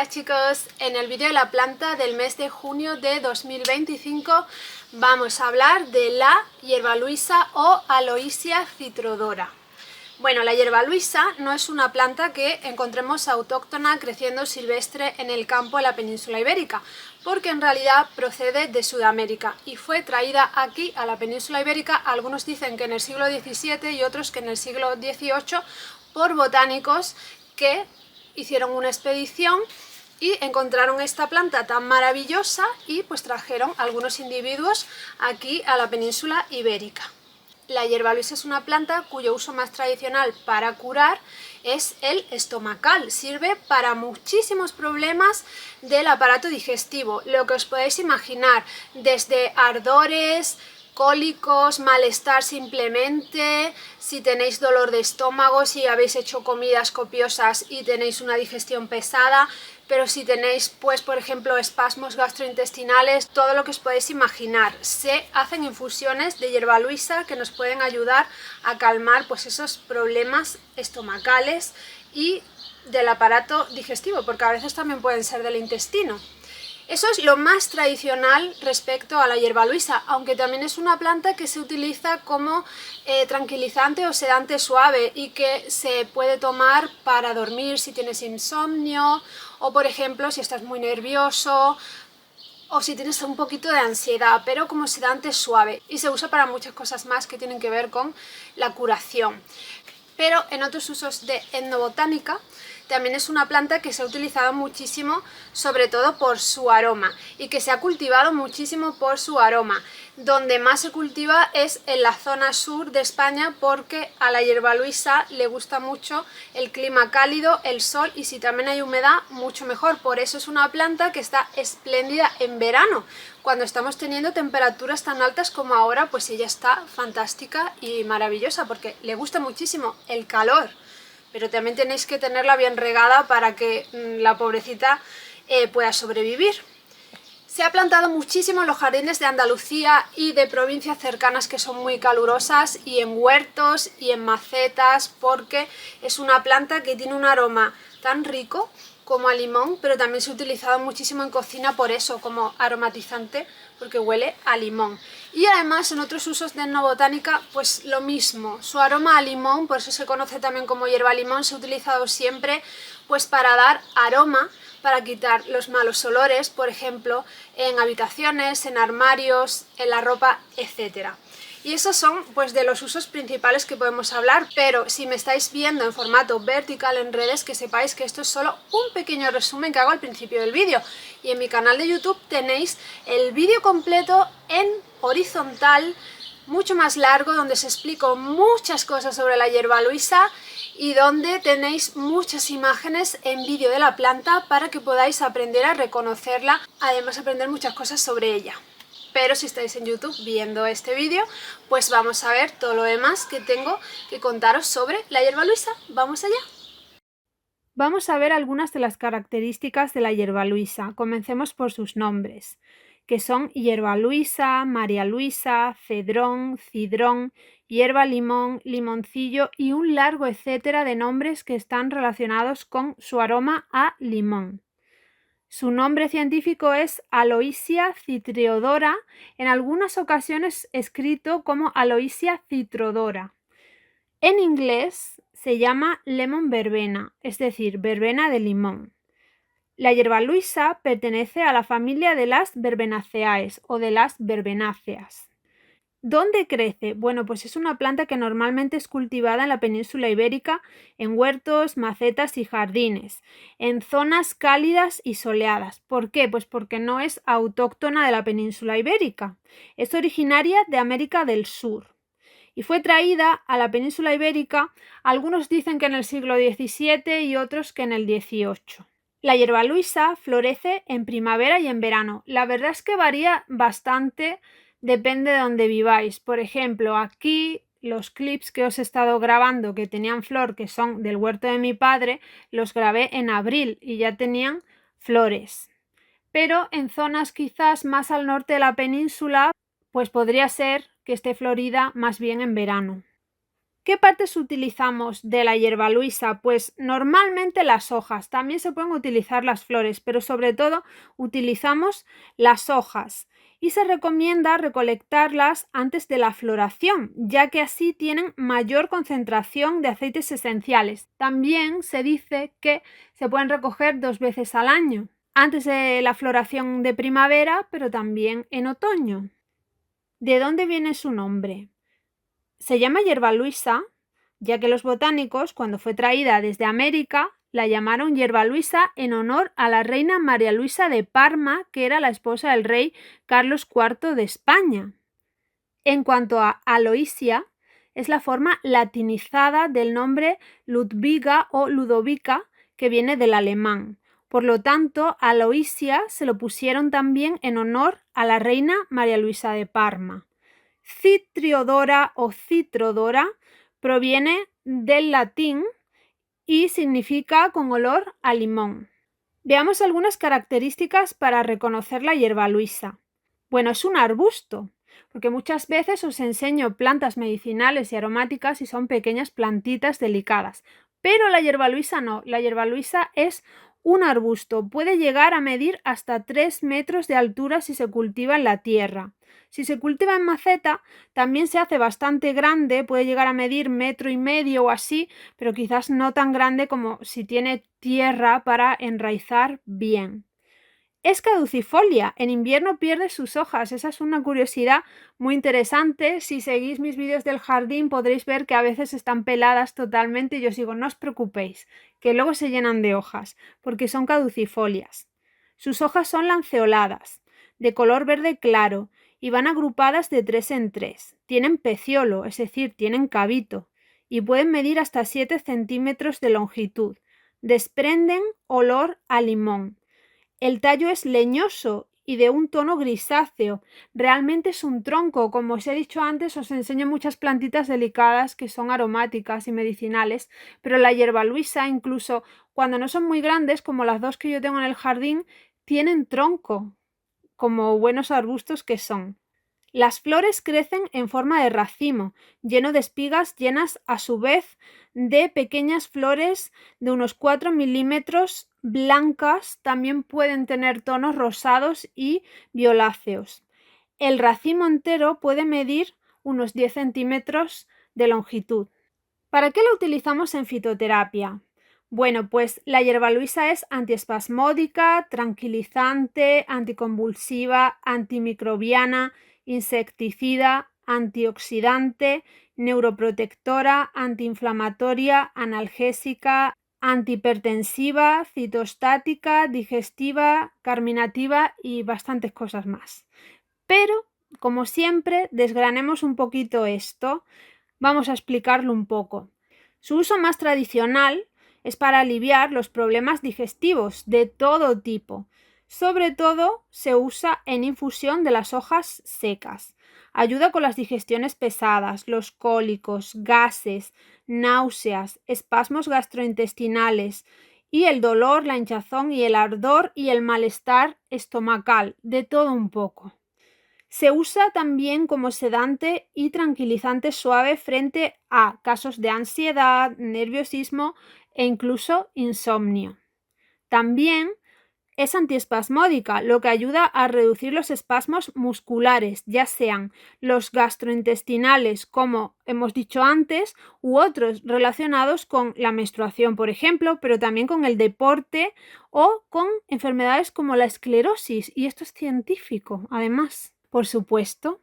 Hola chicos, en el vídeo de la planta del mes de junio de 2025 vamos a hablar de la hierbaluisa o Aloysia citrodora. Bueno, la hierbaluisa no es una planta que encontremos autóctona creciendo silvestre en el campo de la península ibérica, porque en realidad procede de Sudamérica y fue traída aquí a la península ibérica, algunos dicen que en el siglo XVII y otros que en el siglo XVIII, por botánicos que hicieron una expedición y encontraron esta planta tan maravillosa y pues trajeron algunos individuos aquí a la península ibérica. La hierbaluisa es una planta cuyo uso más tradicional para curar es el estomacal. Sirve para muchísimos problemas del aparato digestivo, lo que os podéis imaginar, desde ardores, cólicos, malestar simplemente, si tenéis dolor de estómago, si habéis hecho comidas copiosas y tenéis una digestión pesada, pero si tenéis, pues por ejemplo, espasmos gastrointestinales, todo lo que os podéis imaginar. Se hacen infusiones de hierbaluisa que nos pueden ayudar a calmar pues esos problemas estomacales y del aparato digestivo, porque a veces también pueden ser del intestino. Eso es lo más tradicional respecto a la hierbaluisa, aunque también es una planta que se utiliza como tranquilizante o sedante suave y que se puede tomar para dormir si tienes insomnio o, por ejemplo, si estás muy nervioso o si tienes un poquito de ansiedad, pero como sedante suave, y se usa para muchas cosas más que tienen que ver con la curación. Pero en otros usos de etnobotánica también es una planta que se ha utilizado muchísimo, sobre todo por su aroma, y que se ha cultivado muchísimo por su aroma. Donde más se cultiva es en la zona sur de España, porque a la hierbaluisa le gusta mucho el clima cálido, el sol, y si también hay humedad, mucho mejor. Por eso es una planta que está espléndida en verano. Cuando estamos teniendo temperaturas tan altas como ahora, pues ella está fantástica y maravillosa, porque le gusta muchísimo el calor. Pero también tenéis que tenerla bien regada para que la pobrecita pueda sobrevivir. Se ha plantado muchísimo en los jardines de Andalucía y de provincias cercanas que son muy calurosas, y en huertos y en macetas, porque es una planta que tiene un aroma tan rico como a limón, pero también se ha utilizado muchísimo en cocina por eso, como aromatizante, porque huele a limón. Y además en otros usos de etnobotánica pues lo mismo, su aroma a limón, por eso se conoce también como hierba limón, se ha utilizado siempre pues para dar aroma, para quitar los malos olores, por ejemplo, en habitaciones, en armarios, en la ropa, etcétera. Y esos son pues de los usos principales que podemos hablar, pero si me estáis viendo en formato vertical en redes, que sepáis que esto es solo un pequeño resumen que hago al principio del vídeo, y en mi canal de YouTube tenéis el vídeo completo en horizontal, mucho más largo, donde os explico muchas cosas sobre la hierbaluisa y donde tenéis muchas imágenes en vídeo de la planta para que podáis aprender a reconocerla, además aprender muchas cosas sobre ella. Pero si estáis en YouTube viendo este vídeo, pues vamos a ver todo lo demás que tengo que contaros sobre la hierbaluisa. ¡Vamos allá! Vamos a ver algunas de las características de la hierbaluisa. Comencemos por sus nombres, que son hierbaluisa, María Luisa, cedrón, cidrón, hierba limón, limoncillo y un largo etcétera de nombres que están relacionados con su aroma a limón. Su nombre científico es Aloysia citrodora, en algunas ocasiones escrito como Aloysia citrodora. En inglés se llama lemon verbena, es decir, verbena de limón. La hierbaluisa pertenece a la familia de las Verbenaceae o de las verbenáceas. ¿Dónde crece? Bueno, pues es una planta que normalmente es cultivada en la península ibérica, en huertos, macetas y jardines, en zonas cálidas y soleadas. ¿Por qué? Pues porque no es autóctona de la península ibérica. Es originaria de América del Sur y fue traída a la península ibérica, algunos dicen que en el siglo XVII y otros que en el XVIII. La hierbaluisa florece en primavera y en verano. La verdad es que varía bastante, depende de donde viváis. Por ejemplo, aquí los clips que os he estado grabando que tenían flor, que son del huerto de mi padre, los grabé en abril y ya tenían flores. Pero en zonas quizás más al norte de la península, pues podría ser que esté florida más bien en verano. ¿Qué partes utilizamos de la hierbaluisa? Pues normalmente las hojas, también se pueden utilizar las flores, pero sobre todo utilizamos las hojas y se recomienda recolectarlas antes de la floración, ya que así tienen mayor concentración de aceites esenciales. También se dice que se pueden recoger 2 veces al año, antes de la floración de primavera, pero también en otoño. ¿De dónde viene su nombre? Se llama hierbaluisa, ya que los botánicos, cuando fue traída desde América, la llamaron hierbaluisa en honor a la reina María Luisa de Parma, que era la esposa del rey Carlos IV de España. En cuanto a Aloisia, es la forma latinizada del nombre Ludwiga o Ludovica, que viene del alemán. Por lo tanto, Aloisia se lo pusieron también en honor a la reina María Luisa de Parma. Citriodora o Citrodora proviene del latín y significa con olor a limón. Veamos algunas características para reconocer la hierbaluisa. Bueno, es un arbusto, porque muchas veces os enseño plantas medicinales y aromáticas y son pequeñas plantitas delicadas, pero la hierbaluisa no, la hierbaluisa es un arbusto, puede llegar a medir hasta 3 metros de altura si se cultiva en la tierra. Si se cultiva en maceta, también se hace bastante grande, puede llegar a medir 1,5 metros o así, pero quizás no tan grande como si tiene tierra para enraizar bien. Es caducifolia, en invierno pierde sus hojas, esa es una curiosidad muy interesante. Si seguís mis vídeos del jardín podréis ver que a veces están peladas totalmente y yo os digo, no os preocupéis, que luego se llenan de hojas, porque son caducifolias. Sus hojas son lanceoladas, de color verde claro, y van agrupadas de 3 en 3. Tienen peciolo, es decir, tienen cabito, y pueden medir hasta 7 centímetros de longitud. Desprenden olor a limón. El tallo es leñoso y de un tono grisáceo. Realmente es un tronco. Como os he dicho antes, os enseño muchas plantitas delicadas que son aromáticas y medicinales, pero la hierbaluisa, incluso cuando no son muy grandes, como las 2 que yo tengo en el jardín, tienen tronco, como buenos arbustos que son. Las flores crecen en forma de racimo, lleno de espigas llenas a su vez de pequeñas flores de unos 4 milímetros blancas, también pueden tener tonos rosados y violáceos. El racimo entero puede medir unos 10 centímetros de longitud. ¿Para qué la utilizamos en fitoterapia? Bueno, pues la hierbaluisa es antiespasmódica, tranquilizante, anticonvulsiva, antimicrobiana, insecticida, antioxidante, neuroprotectora, antiinflamatoria, analgésica, antihipertensiva, citostática, digestiva, carminativa y bastantes cosas más. Pero, como siempre, desgranemos un poquito esto. Vamos a explicarlo un poco. Su uso más tradicional es para aliviar los problemas digestivos de todo tipo. Sobre todo se usa en infusión de las hojas secas. Ayuda con las digestiones pesadas, los cólicos, gases, náuseas, espasmos gastrointestinales y el dolor, la hinchazón y el ardor y el malestar estomacal, de todo un poco. Se usa también como sedante y tranquilizante suave frente a casos de ansiedad, nerviosismo e incluso insomnio. También es antiespasmódica, lo que ayuda a reducir los espasmos musculares, ya sean los gastrointestinales, como hemos dicho antes, u otros relacionados con la menstruación, por ejemplo, pero también con el deporte o con enfermedades como la esclerosis, y esto es científico, además. Por supuesto,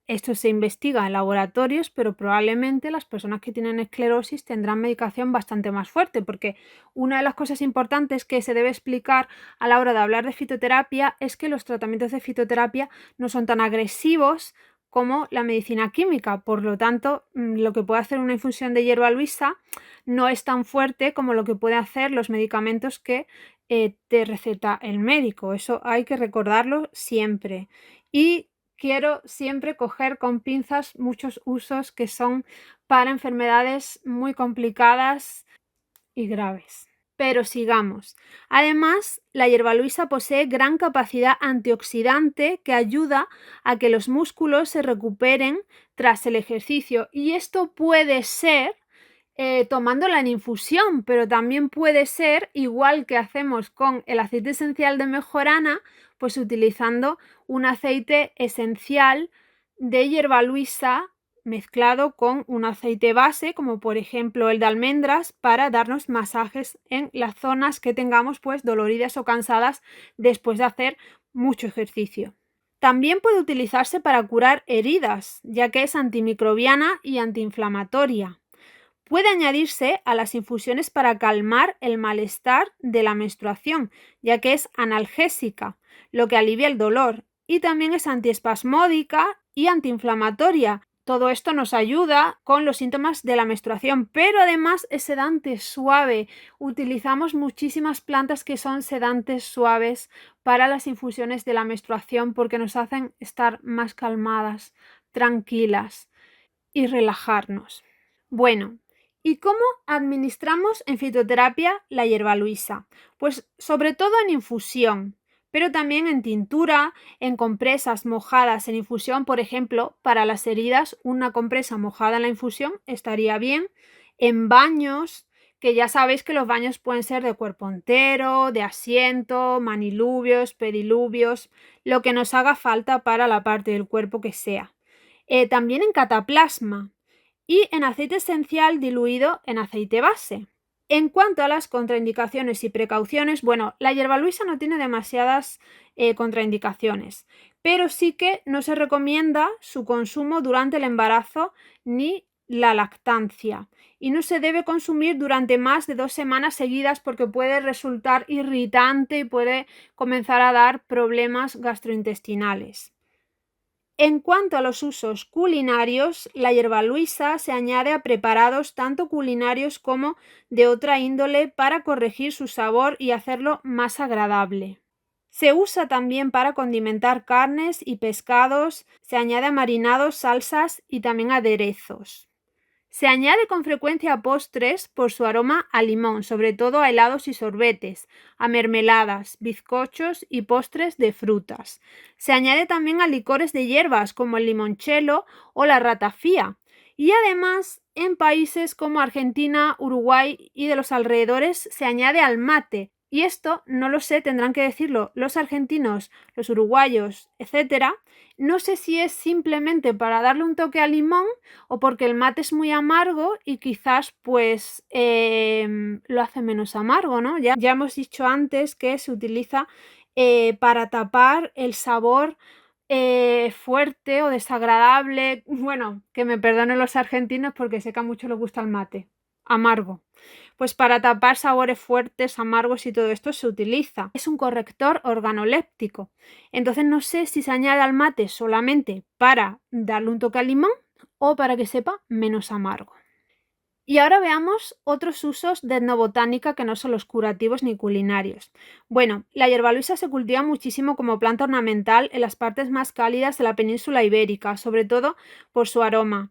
esto se investiga en laboratorios, pero probablemente las personas que tienen esclerosis tendrán medicación bastante más fuerte, porque una de las cosas importantes que se debe explicar a la hora de hablar de fitoterapia es que los tratamientos de fitoterapia no son tan agresivos como la medicina química. Por lo tanto, lo que puede hacer una infusión de hierbaluisa no es tan fuerte como lo que puede hacer los medicamentos que te receta el médico. Eso hay que recordarlo siempre. Y quiero siempre coger con pinzas muchos usos que son para enfermedades muy complicadas y graves. Pero sigamos. Además, la hierbaluisa posee gran capacidad antioxidante que ayuda a que los músculos se recuperen tras el ejercicio. Y esto puede ser tomándola en infusión, pero también puede ser, igual que hacemos con el aceite esencial de mejorana, pues utilizando un aceite esencial de hierbaluisa mezclado con un aceite base, como por ejemplo el de almendras, para darnos masajes en las zonas que tengamos pues doloridas o cansadas después de hacer mucho ejercicio. También puede utilizarse para curar heridas, ya que es antimicrobiana y antiinflamatoria. Puede añadirse a las infusiones para calmar el malestar de la menstruación, ya que es analgésica, lo que alivia el dolor, y también es antiespasmódica y antiinflamatoria. Todo esto nos ayuda con los síntomas de la menstruación, pero además es sedante suave. Utilizamos muchísimas plantas que son sedantes suaves para las infusiones de la menstruación porque nos hacen estar más calmadas, tranquilas y relajarnos. Bueno, ¿y cómo administramos en fitoterapia la hierbaluisa? Pues sobre todo en infusión, pero también en tintura, en compresas mojadas en infusión, por ejemplo, para las heridas, una compresa mojada en la infusión estaría bien, en baños, que ya sabéis que los baños pueden ser de cuerpo entero, de asiento, manilubios, pediluvios, lo que nos haga falta para la parte del cuerpo que sea. También en cataplasma y en aceite esencial diluido en aceite base. En cuanto a las contraindicaciones y precauciones, bueno, la hierbaluisa no tiene demasiadas contraindicaciones, pero sí que no se recomienda su consumo durante el embarazo ni la lactancia y no se debe consumir durante más de 2 semanas seguidas porque puede resultar irritante y puede comenzar a dar problemas gastrointestinales. En cuanto a los usos culinarios, la hierbaluisa se añade a preparados tanto culinarios como de otra índole para corregir su sabor y hacerlo más agradable. Se usa también para condimentar carnes y pescados, se añade a marinados, salsas y también aderezos. Se añade con frecuencia a postres por su aroma a limón, sobre todo a helados y sorbetes, a mermeladas, bizcochos y postres de frutas. Se añade también a licores de hierbas como el limoncello o la ratafía. Y además, en países como Argentina, Uruguay y de los alrededores se añade al mate. Y esto no lo sé, tendrán que decirlo los argentinos, los uruguayos, etcétera. No sé si es simplemente para darle un toque al limón o porque el mate es muy amargo y quizás pues lo hace menos amargo, ¿no? Ya hemos dicho antes que se utiliza para tapar el sabor fuerte o desagradable. Bueno, que me perdonen los argentinos porque sé que a muchos les gusta el mate amargo. Pues para tapar sabores fuertes, amargos y todo esto se utiliza. Es un corrector organoléptico. Entonces no sé si se añade al mate solamente para darle un toque al limón o para que sepa menos amargo. Y ahora veamos otros usos de etnobotánica que no son los curativos ni culinarios. Bueno, la hierbaluisa se cultiva muchísimo como planta ornamental en las partes más cálidas de la península ibérica, sobre todo por su aroma.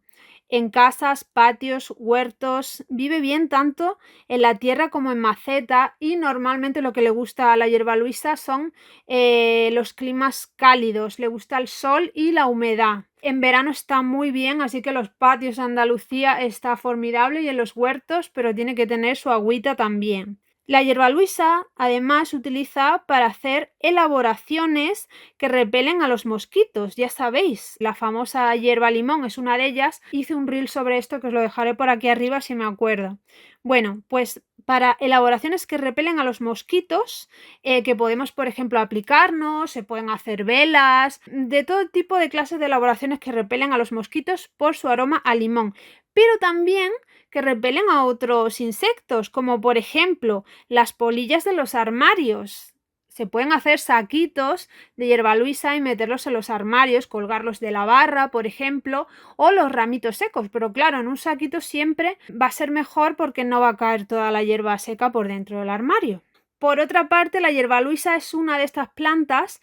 En casas, patios, huertos, vive bien tanto en la tierra como en maceta y normalmente lo que le gusta a la hierbaluisa son los climas cálidos, le gusta el sol y la humedad. En verano está muy bien, así que los patios de Andalucía está formidable y en los huertos, pero tiene que tener su agüita también. La hierbaluisa además se utiliza para hacer elaboraciones que repelen a los mosquitos, ya sabéis, la famosa hierba limón es una de ellas. Hice un reel sobre esto que os lo dejaré por aquí arriba si me acuerdo. Bueno, pues para elaboraciones que repelen a los mosquitos, que podemos, por ejemplo, aplicarnos, se pueden hacer velas, de todo tipo de clases de elaboraciones que repelen a los mosquitos por su aroma a limón, pero también que repelen a otros insectos, como por ejemplo las polillas de los armarios. Se pueden hacer saquitos de hierbaluisa y meterlos en los armarios, colgarlos de la barra, por ejemplo, o los ramitos secos. Pero claro, en un saquito siempre va a ser mejor porque no va a caer toda la hierba seca por dentro del armario. Por otra parte, la hierbaluisa es una de estas plantas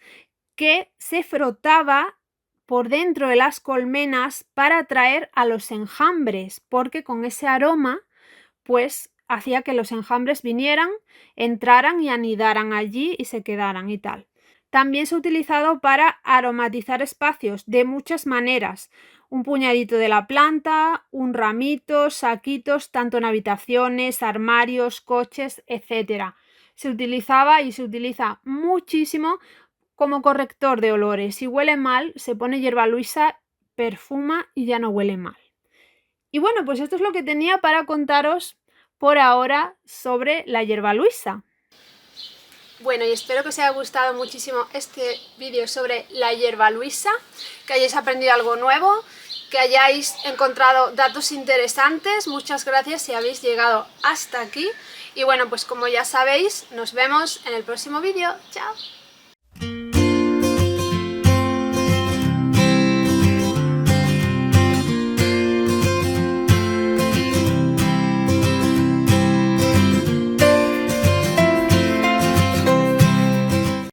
que se frotaba por dentro de las colmenas para atraer a los enjambres, porque con ese aroma pues hacía que los enjambres vinieran, entraran y anidaran allí y se quedaran y tal. También se ha utilizado para aromatizar espacios de muchas maneras. Un puñadito de la planta, un ramito, saquitos, tanto en habitaciones, armarios, coches, etc. Se utilizaba y se utiliza muchísimo como corrector de olores. Si huele mal, se pone hierbaluisa, perfuma y ya no huele mal. Y bueno, pues esto es lo que tenía para contaros por ahora sobre la hierbaluisa. Bueno, y espero que os haya gustado muchísimo este vídeo sobre la hierbaluisa, que hayáis aprendido algo nuevo, que hayáis encontrado datos interesantes. Muchas gracias si habéis llegado hasta aquí. Y bueno, pues como ya sabéis, nos vemos en el próximo vídeo. ¡Chao!